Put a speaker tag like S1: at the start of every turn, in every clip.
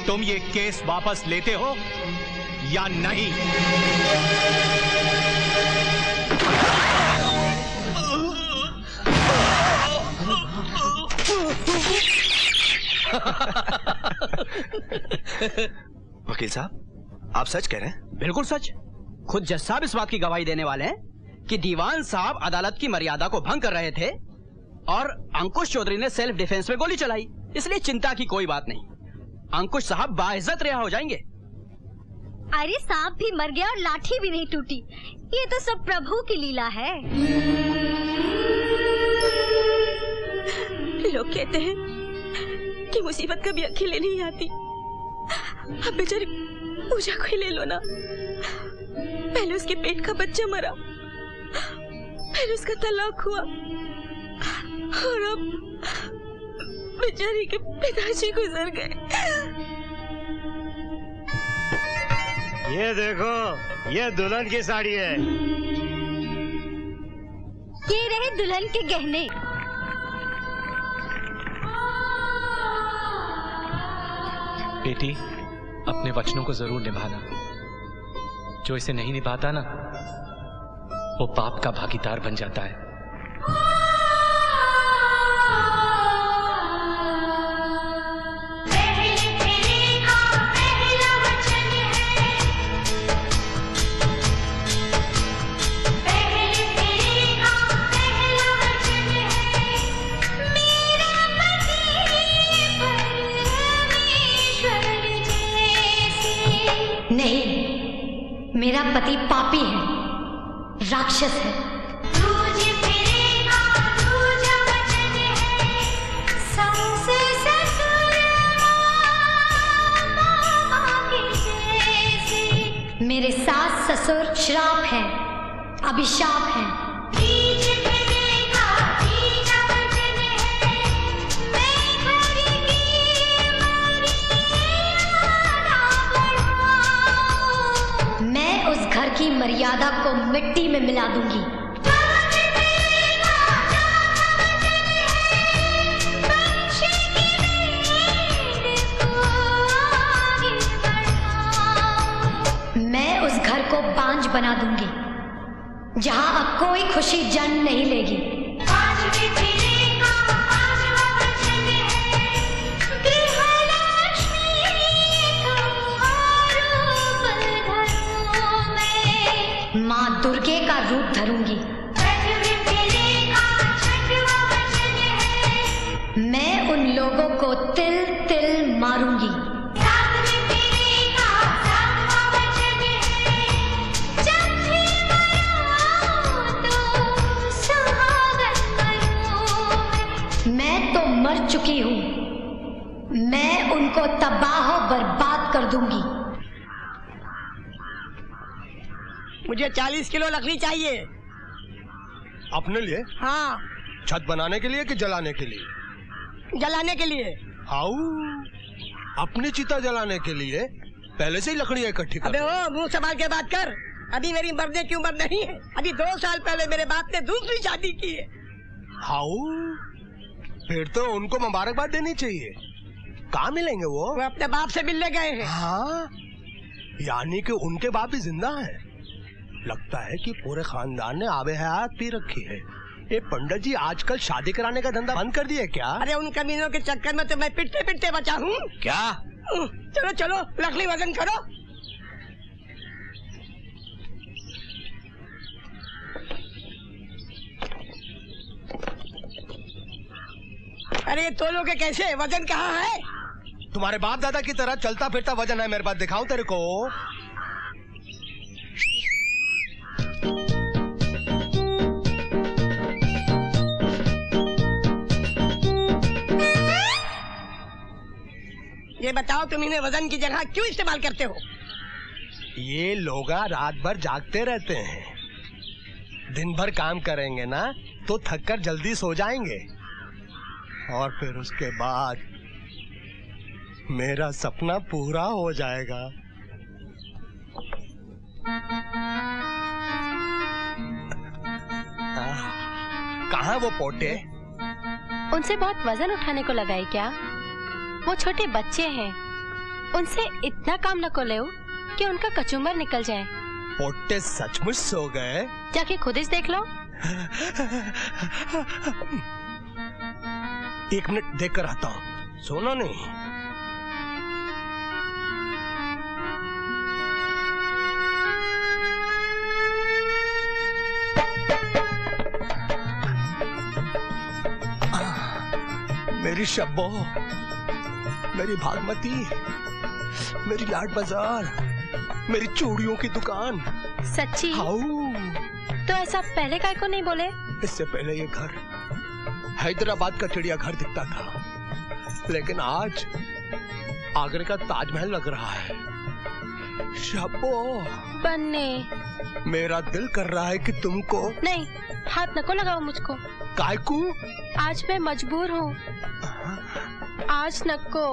S1: तुम ये केस वापस लेते हो या नहीं?
S2: वकील साहब, आप सच कह रहे हैं?
S3: बिल्कुल सच। खुद जज साहब इस बात की गवाही देने वाले हैं कि दीवान साहब अदालत की मर्यादा को भंग कर रहे थे और अंकुश चौधरी ने सेल्फ डिफेंस में गोली चलाई, इसलिए चिंता की कोई बात नहीं। अंकुश साहब बाइज्जत रिहा हो जाएंगे।
S4: अरे सांप भी मर गया और लाठी भी नहीं टूटी, ये तो सब प्रभु की लीला है।
S5: लोग कहते हैं कि मुसीबत कभी अकेले नहीं आती। अब बेचारी पूजा को ही ले लो ना। पहले उसके पेट का बच्चा मरा, फिर उसका तलाक हुआ और अब बेचारी के पिताजी गुजर गए।
S6: ये देखो, ये दुल्हन की साड़ी है।
S4: ये रहे दुल्हन के गहने।
S7: बेटी, अपने वचनों को जरूर निभाना। जो इसे नहीं निभाता ना, वो पाप का भागीदार बन जाता है।
S4: नहीं, मेरा पति पापी है, राक्षस है। मेरे सास ससुर श्राप है, अभिशाप है। मैं उस घर की मर्यादा को मिट्टी में मिला दूंगी। मैं उस घर को बांझ बना दूंगी, जहां अब कोई खुशी जन्म नहीं लेगी। माँ दुर्गे का रूप धरूंगी। मैं उन लोगों को तिल तिल मारूंगी। मैं तो मर चुकी हूँ, मैं उनको तबाह बर्बाद कर दूंगी।
S8: मुझे 40 किलो लकड़ी चाहिए।
S6: अपने लिए?
S8: हाँ।
S6: छत बनाने के लिए कि जलाने के लिए?
S8: जलाने के लिए।
S6: हाउ? अपनी चिता जलाने के लिए पहले से ही लकड़ियाँ इकट्ठी कर।
S8: अबे ओ, मुंह संभाल के बात कर। अभी मेरी मरने की उम्र नहीं है। अभी 2 साल पहले मेरे बाप ने दूसरी शादी की है।
S6: हाउ? फिर तो उनको मुबारकबाद देनी चाहिए। कहाँ मिलेंगे वो?
S8: वो अपने बाप से मिलने गए हैं।
S6: हाँ, यानी कि उनके बाप भी जिंदा है। लगता है कि पूरे खानदान ने आबे हयात पी रखी है। ये पंडित जी आजकल शादी कराने का धंधा बंद कर दिया क्या?
S8: अरे उन कमीनों के चक्कर में तो मैं पिटते पिटते बचा हूँ।
S6: क्या?
S8: चलो चलो लकड़ी वजन करो। अरे तोलोगे कैसे? वजन कहाँ है?
S6: तुम्हारे बाप दादा की तरह चलता फिरता वजन है मेरे पास, दिखाऊं तेरे को?
S8: ये बताओ तुम इन्हें वजन की जगह क्यों इस्तेमाल करते हो?
S6: ये लोग रात भर जागते रहते हैं, दिन भर काम करेंगे ना तो थककर जल्दी सो जाएंगे और फिर उसके बाद मेरा सपना पूरा हो जाएगा। कहाँ वो पोटे?
S5: उनसे बहुत वजन उठाने को लगा है क्या? वो छोटे बच्चे हैं,
S9: उनसे इतना काम न को ले कि उनका कचूमर निकल जाए।
S6: पोटे सचमुच सो गए?
S9: जाके खुद ही देख लो।
S6: 1 मिनट देख कर आता हूँ, सोना नहीं। मेरी शब्बो, मेरी भागमती, मेरी लाड बाजार, मेरी चूड़ियों की दुकान।
S9: सच्ची?
S6: हाउ।
S9: तो ऐसा पहले काय को नहीं बोले?
S6: इससे पहले ये घर हैदराबाद का चिड़िया घर दिखता था, लेकिन आज आगरे का ताजमहल लग रहा है। शब्बो,
S9: बन्ने,
S6: मेरा दिल कर रहा है कि तुमको।
S9: नहीं, हाथ नको लगाओ मुझको।
S6: कायकू?
S9: आज मैं मजबूर हूँ। आज नको।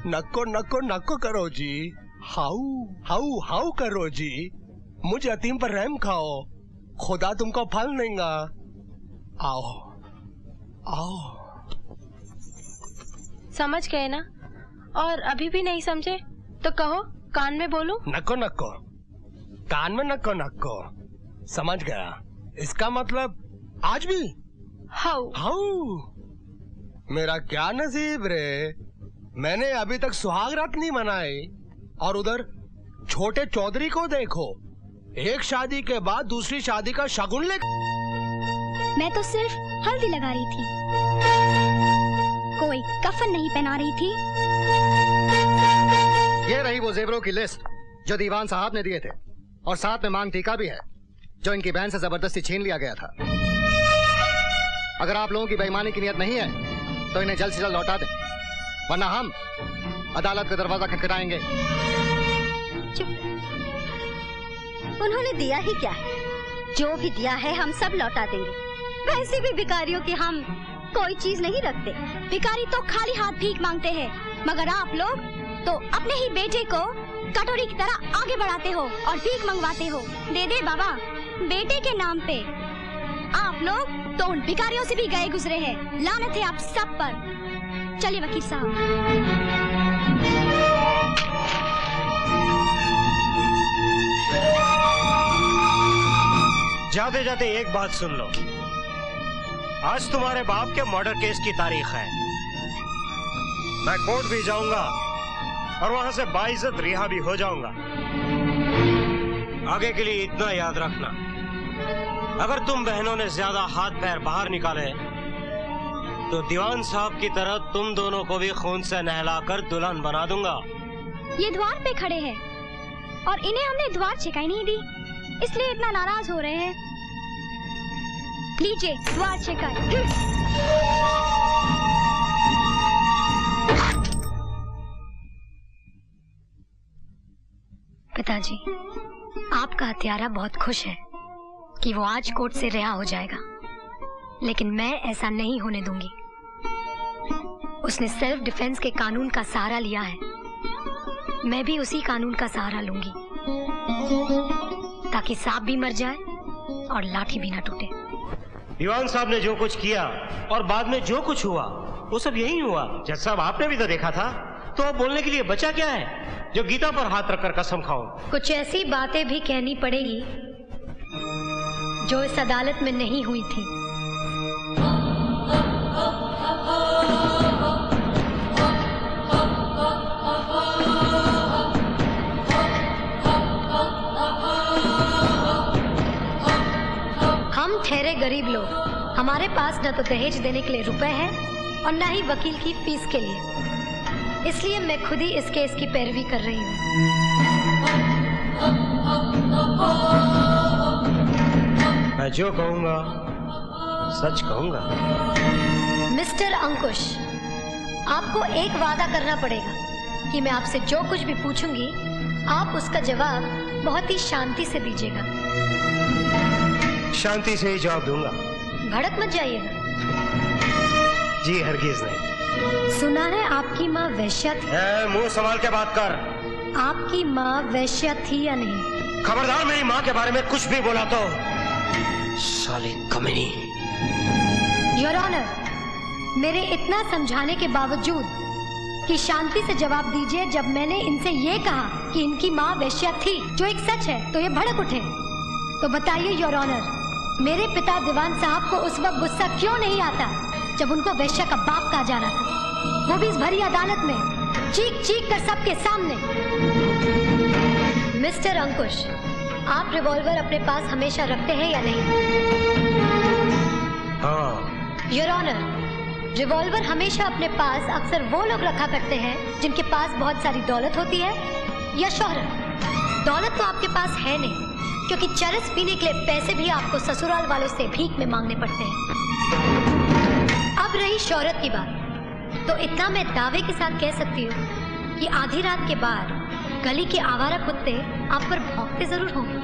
S6: नको नको नको करो जी। हाउ हाउ हाउ करो जी। मुझ यतीम पर रहम खाओ, खुदा तुमको फल देगा। आओ आओ।
S9: समझ गए ना? और अभी भी नहीं समझे तो कहो, कान में बोलूं?
S6: नको नको, कान में नको नको। समझ गया। इसका मतलब आज भी?
S9: How
S6: how. मेरा क्या नसीब रे, मैंने अभी तक सुहाग रात नहीं मनाई, और उधर छोटे चौधरी को देखो, एक शादी के बाद दूसरी शादी का शगुन ले।
S4: मैं तो सिर्फ हल्दी लगा रही थी, कोई कफन नहीं पहना रही थी।
S10: ये रही वो जेवरों की लिस्ट जो दीवान साहब ने दिए थे, और साथ में मांग टीका भी है जो इनकी बहन से जबरदस्ती छीन लिया गया था। अगर आप लोगों की बेईमानी की नियत नहीं है तो इन्हें जल्द से जल्द लौटा दें, वरना हम अदालत का दरवाजा खटखटाएंगे।
S4: चुप। उन्होंने दिया ही क्या है? जो भी दिया है हम सब लौटा देंगे। वैसे भी भिखारियों की हम कोई चीज नहीं रखते। भिखारी तो खाली हाथ भीख मांगते हैं, मगर आप लोग तो अपने ही बेटे को कटोरी की तरह आगे बढ़ाते हो और भीख मंगवाते हो। दे दे बाबा, बेटे के नाम पे। आप लोग तो उन भिखारियों से भी गए गुजरे हैं। लानत है आप सब पर। चलिए वकील साहब।
S11: जाते जाते एक बात सुन लो, आज तुम्हारे बाप के मर्डर केस की तारीख है। मैं कोर्ट भी जाऊंगा और वहां से बाइज्जत रिहा भी हो जाऊंगा। आगे के लिए इतना याद रखना, अगर तुम बहनों ने ज्यादा हाथ पैर बाहर निकाले तो दीवान साहब की तरह तुम दोनों को भी खून से नहलाकर दुल्हन बना दूंगा।
S4: ये द्वार पे खड़े हैं और इन्हें हमने द्वार छिकाई नहीं दी, इसलिए इतना नाराज हो रहे हैं। लीजिए द्वार छिकाई। पिताजी, आपका हत्यारा बहुत खुश है कि वो आज कोर्ट से रिहा हो जाएगा, लेकिन मैं ऐसा नहीं होने दूंगी। उसने सेल्फ डिफेंस के कानून का सहारा लिया है, मैं भी उसी कानून का सहारा लूंगी, ताकि सांप भी मर जाए और लाठी भी ना टूटे।
S11: दीवान साहब ने जो कुछ किया और बाद में जो कुछ हुआ वो सब यही हुआ। जज साहब, आपने भी तो देखा था, तो अब बोलने के लिए बचा क्या है जो गीता पर हाथ रखकर कसम खाओ?
S4: कुछ ऐसी बातें भी कहनी पड़ेगी जो इस अदालत में नहीं हुई थी। हम ठहरे गरीब लोग, हमारे पास न तो दहेज देने के लिए रुपए हैं और न ही वकील की फीस के लिए, इसलिए मैं खुद ही इस केस की पैरवी कर रही हूँ।
S11: मैं जो कहूँगा सच कहूँगा।
S4: मिस्टर अंकुश, आपको एक वादा करना पड़ेगा कि मैं आपसे जो कुछ भी पूछूंगी आप उसका जवाब बहुत ही शांति से दीजिएगा।
S11: शांति से ही जवाब दूंगा।
S4: भड़क मत जाइएगा।
S11: जी हरगिज नहीं।
S4: सुना है आपकी माँ वैश्या थी।
S11: मुंह संभाल के बात कर।
S4: आपकी माँ वैश्या थी या नहीं?
S11: खबरदार मेरी माँ के बारे में कुछ भी बोला तो साली कमीनी।
S4: योर ऑनर, मेरे इतना समझाने के बावजूद
S12: कि शांति से जवाब दीजिए। जब मैंने इनसे ये कहा कि इनकी माँ वेश्या थी, जो एक सच है, तो ये भड़क उठे। तो बताइए योर ऑनर, मेरे पिता दीवान साहब को उस वक्त गुस्सा क्यों नहीं आता जब उनको वेश्या का बाप कहा जा रहा था, वो भी इस भरी अदालत में, चीख चीख कर सबके सामने। मिस्टर अंकुश, आप रिवॉल्वर अपने पास हमेशा रखते हैं या नहीं?
S11: हाँ।
S12: योर ऑनर, रिवॉल्वर हमेशा अपने पास अक्सर वो लोग रखा करते हैं जिनके पास बहुत सारी दौलत होती है या शोहरत। दौलत तो आपके पास है नहीं, क्योंकि चरस पीने के लिए पैसे भी आपको ससुराल वालों से भीख में मांगने पड़ते हैं। अब रही शोहरत की बात, तो इतना मैं दावे के साथ कह सकती हूँ कि आधी रात के बाद गली के आवारा कुत्ते आप पर भौंकते जरूर होंगे।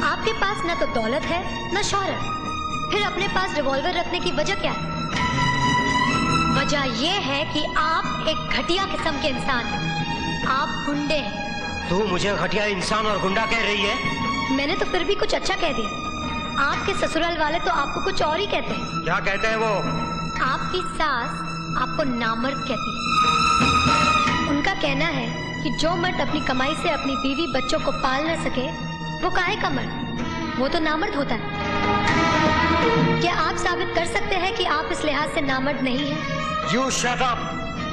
S12: आपके पास न तो दौलत है न शोहरत, फिर अपने पास रिवॉल्वर रखने की वजह क्या है? वजह यह है कि आप एक घटिया किस्म के इंसान हैं। आप गुंडे हैं।
S11: तू मुझे घटिया इंसान और गुंडा कह रही है?
S12: मैंने तो फिर भी कुछ अच्छा कह दिया। आपके ससुराल वाले तो आपको कुछ और ही कहते हैं।
S11: क्या कहते हैं वो?
S12: आपकी सास आपको नामर्द कहती है। उनका कहना है कि जो मर्द अपनी कमाई से अपनी बीवी बच्चों को पाल न सके, वो काहे का मर्द, वो तो नामर्द होता है। क्या आप साबित कर सकते हैं कि आप इस लिहाज से नामर्द नहीं हैं?
S11: You shut up!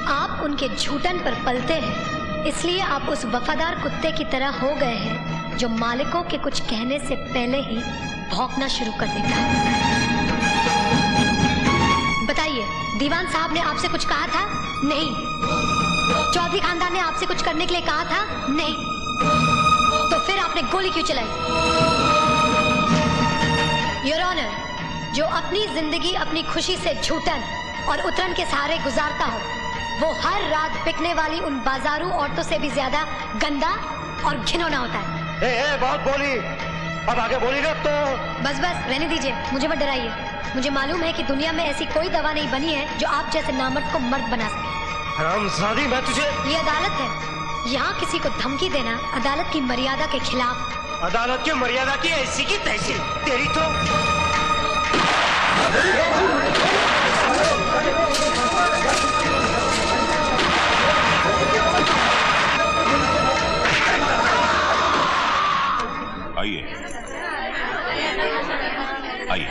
S12: आप उनके झूठन पर पलते हैं, इसलिए आप उस वफादार कुत्ते की तरह हो गए हैं जो मालिकों के कुछ कहने से पहले ही भौंकना शुरू कर देता है। बताइए, दीवान साहब ने आपसे कुछ कहा था? नहीं। चौधरी खानदान ने आपसे कुछ करने के लिए कहा था? नहीं। तो फिर आपने गोली क्यों चलाई? योर ऑनर, जो अपनी जिंदगी अपनी खुशी से झूठन और उतरन के सहारे गुजारता हो, वो हर रात बिकने वाली उन बाजारू औरतों से भी ज्यादा गंदा और घिनौना होता है।
S11: बहुत बोली, अब आगे बोली ना तो।
S12: बस बस रहने दीजिए, मुझे मत डराइए। मुझे मालूम है कि दुनिया में ऐसी कोई दवा नहीं बनी है जो आप जैसे नामर्द को मर्द बना सके।
S11: हरामजादी, मैं तुझे।
S12: ये अदालत है, यहाँ किसी को धमकी देना अदालत की मर्यादा के खिलाफ।
S11: अदालत की मर्यादा की ऐसी की तैसी, तेरी तो।
S13: आइए आइए।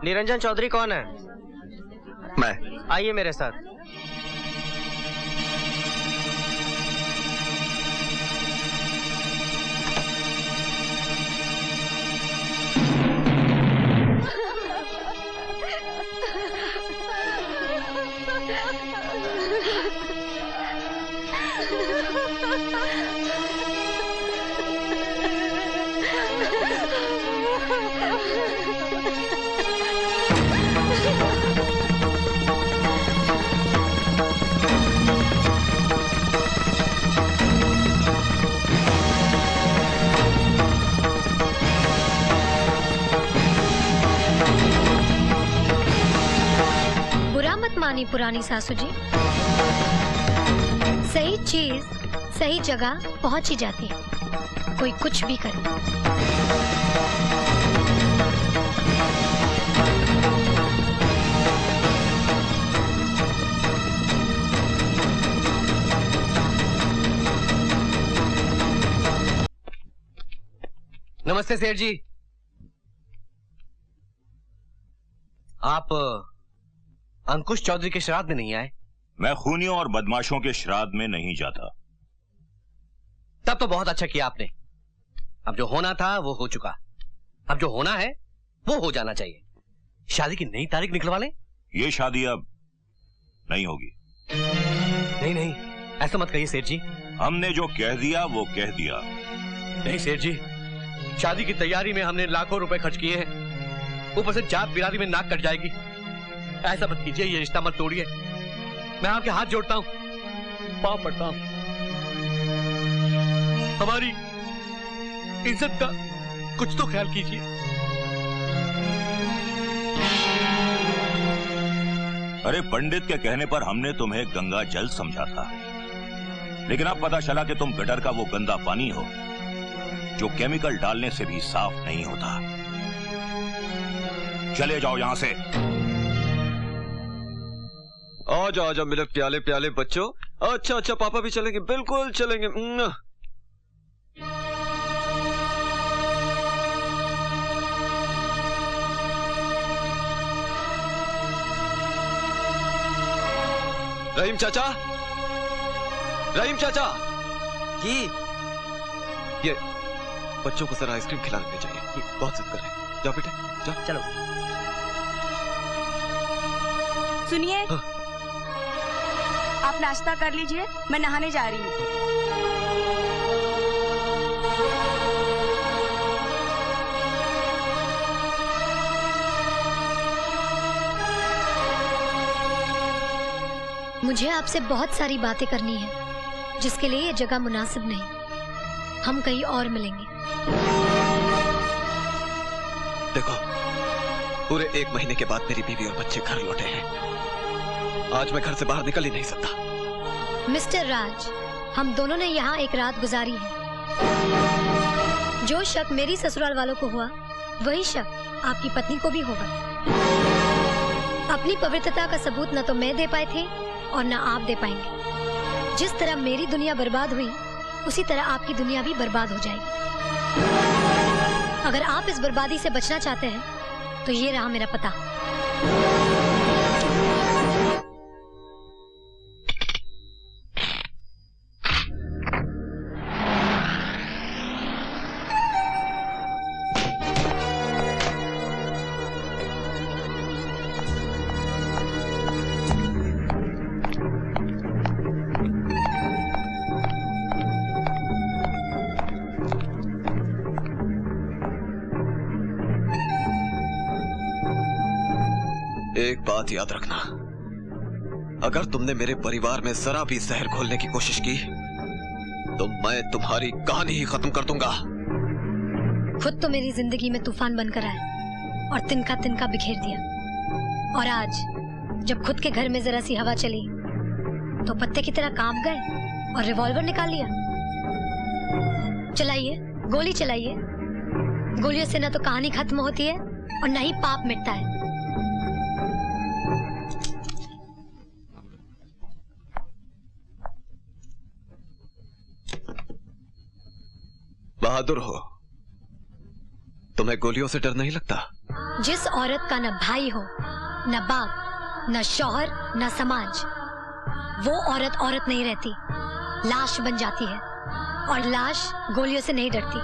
S14: निरंजन चौधरी कौन है?
S2: मैं।
S14: आइए मेरे साथ।
S12: मानी पुरानी सासू जी, सही चीज सही जगह पहुंच ही जाती है, कोई कुछ भी करे।
S14: नमस्ते सेठ जी। आप अंकुश चौधरी के श्राद्ध में नहीं आए?
S13: मैं खूनियों और बदमाशों के श्राद्ध में नहीं जाता।
S14: तब तो बहुत अच्छा किया आपने। अब जो होना था वो हो चुका, अब जो होना है वो हो जाना चाहिए। शादी की नई तारीख निकलवा लें।
S13: ये शादी अब नहीं होगी।
S14: नहीं नहीं, ऐसा मत कहिए सेठ जी।
S13: हमने जो कह दिया वो कह दिया।
S14: नहीं सेठ जी, शादी की तैयारी में हमने लाखों रुपए खर्च किए हैं, ऊपर से जात बिरादरी में नाक कट जाएगी। ऐसा मत कीजिए, ये रिश्ता मत तोड़िए। मैं आपके हाथ जोड़ता हूं, पांव पड़ता हूं। हमारी इज्जत का कुछ तो ख्याल कीजिए।
S13: अरे पंडित के कहने पर हमने तुम्हें गंगा जल समझा था, लेकिन अब पता चला कि तुम गटर का वो गंदा पानी हो जो केमिकल डालने से भी साफ नहीं होता। चले जाओ यहां से।
S15: आ जाओ मेरे प्याले प्याले बच्चों। अच्छा अच्छा पापा भी चलेंगे, बिल्कुल चलेंगे। रहीम चाचा, रहीम चाचा जी, ये बच्चों को जरा आइसक्रीम खिलाने चाहिए, ये बहुत जिद कर रहे हैं। जाओ बेटे जाओ।
S5: चलो। सुनिए, हाँ। आप नाश्ता कर लीजिए, मैं नहाने जा रही हूँ।
S12: मुझे आपसे बहुत सारी बातें करनी है, जिसके लिए ये जगह मुनासिब नहीं। हम कहीं और मिलेंगे।
S15: देखो, पूरे 1 महीने के बाद मेरी बीवी और बच्चे घर लौटे हैं। आज मैं घर से बाहर निकल ही नहीं सकता।
S12: मिस्टर राज, हम दोनों ने यहाँ एक रात गुजारी है। जो शक मेरी ससुराल वालों को हुआ, वही शक आपकी पत्नी को भी होगा। अपनी पवित्रता का सबूत न तो मैं दे पाए थे और न आप दे पाएंगे। जिस तरह मेरी दुनिया बर्बाद हुई, उसी तरह आपकी दुनिया भी बर्बाद हो जाएगी। अगर आप इस बर्बादी से बचना चाहते हैं, तो ये रहा मेरा पता।
S15: एक बात याद रखना, अगर तुमने मेरे परिवार में जरा भी जहर घोलने की कोशिश की, तो मैं तुम्हारी कहानी ही खत्म कर दूंगा।
S12: खुद तो मेरी जिंदगी में तूफान बनकर आए और तिनका तिनका बिखेर दिया, और आज जब खुद के घर में जरा सी हवा चली, तो पत्ते की तरह कांप गए और रिवॉल्वर निकाल लिया। चलाइए, गोली चलाइए। गोलियों से न तो कहानी खत्म होती है और न ही पाप मिटता है।
S15: बहादुर हो, तुम्हें गोलियों से डर नहीं लगता?
S12: जिस औरत का न भाई हो, न बाप, न शौहर, न समाज, वो औरत औरत नहीं रहती, लाश बन जाती है, और लाश गोलियों से नहीं डरती।